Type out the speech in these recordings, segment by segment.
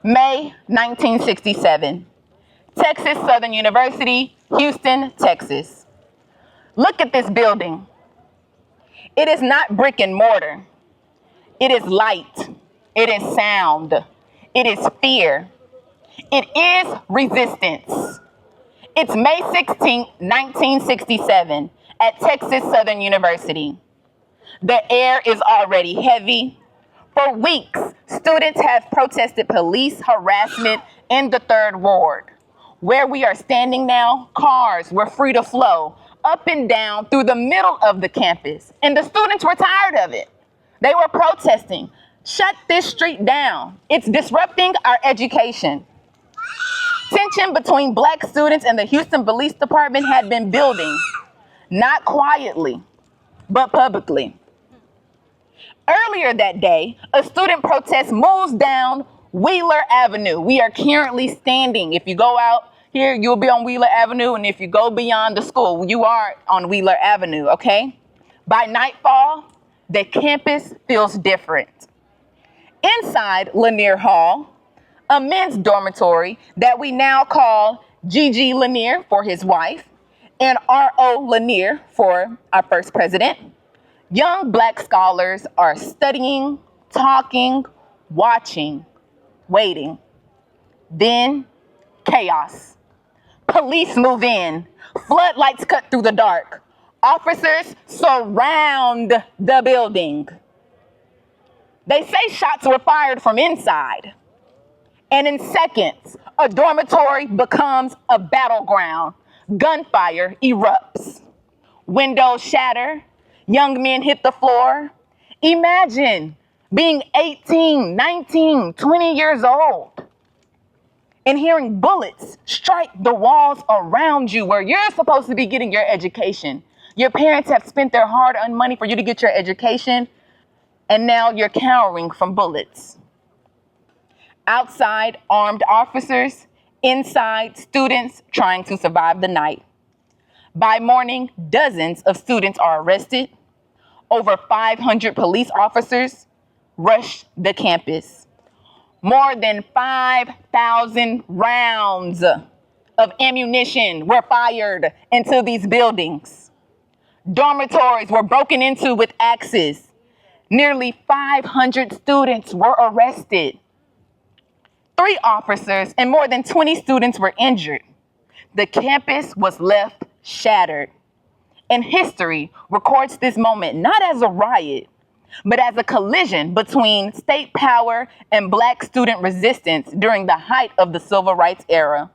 May 1967. Texas Southern University, Houston, Texas. Look at this building. It is not brick and mortar. It is light. It is sound. It is fear. It is resistance. It's May 16, 1967 at Texas Southern University. The air is already heavy. For weeks, students have protested police harassment in the Third Ward. Where we are standing now, cars were free to flow up and down through the middle of the campus, and the students were tired of it. They were protesting, shut this street down. It's disrupting our education. Tension between Black students and the Houston Police Department had been building, not quietly, but publicly. Earlier that day, a student protest moves down Wheeler Avenue. We are currently standing. If you go out here, you'll be on Wheeler Avenue, and if you go beyond the school, you are on Wheeler Avenue, okay? By nightfall, the campus feels different. Inside Lanier Hall, a men's dormitory that we now call G.G. Lanier for his wife and R.O. Lanier for our first president, young Black scholars are studying, talking, watching, waiting. Then chaos. Police move in. Floodlights cut through the dark. Officers surround the building. They say shots were fired from inside. And in seconds, a dormitory becomes a battleground. Gunfire erupts. Windows shatter. Young men hit the floor. Imagine being 18, 19, 20 years old and hearing bullets strike the walls around you where you're supposed to be getting your education. Your parents have spent their hard-earned money for you to get your education, and now you're cowering from bullets. Outside, armed officers. Inside, students trying to survive the night. By morning, dozens of students are arrested. Over 500 police officers rush the campus. More than 5,000 rounds of ammunition were fired into these buildings. Dormitories were broken into with axes. Nearly 500 students were arrested. 3 officers and more than 20 students were injured. The campus was left shattered. And history records this moment not as a riot, but as a collision between state power and Black student resistance during the height of the Civil Rights era.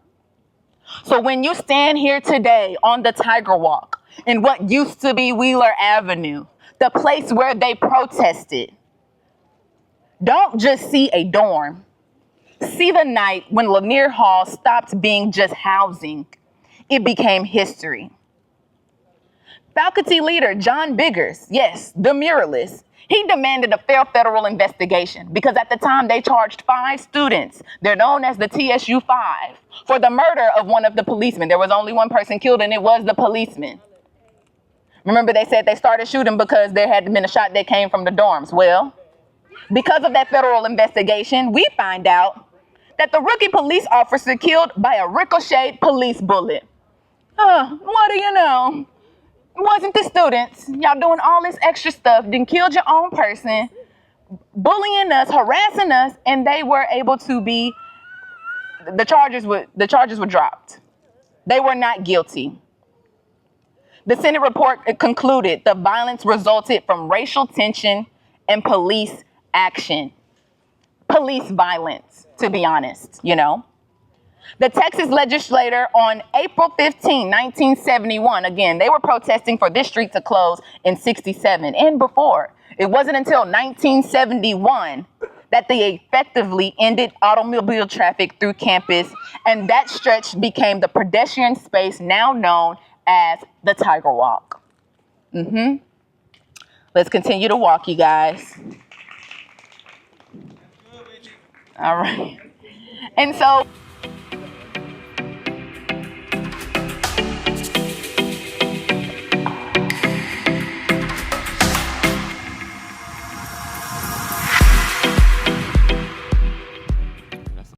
So when you stand here today on the Tiger Walk in what used to be Wheeler Avenue, the place where they protested, don't just see a dorm. See the night when Lanier Hall stopped being just housing. It became history. Faculty leader John Biggers, yes, the muralist, he demanded a fair federal investigation because at the time they charged 5 students, they're known as the TSU 5, for the murder of one of the policemen. There was only one person killed, and it was the policeman. Remember, they said they started shooting because there had been a shot that came from the dorms. Well, because of that federal investigation, we find out that the rookie police officer killed by a ricocheted police bullet. What do you know? It wasn't the students. Y'all doing all this extra stuff, then killed your own person, bullying us, harassing us, and they were able to be, the charges were dropped. They were not guilty. The Senate report concluded the violence resulted from racial tension and police action. Police violence, to be honest, you know. The Texas legislature on April 15, 1971, again, they were protesting for this street to close in 67 and before. It wasn't until 1971 that they effectively ended automobile traffic through campus, and that stretch became the pedestrian space now known as the Tiger Walk. Let's continue to walk, you guys. All right. And so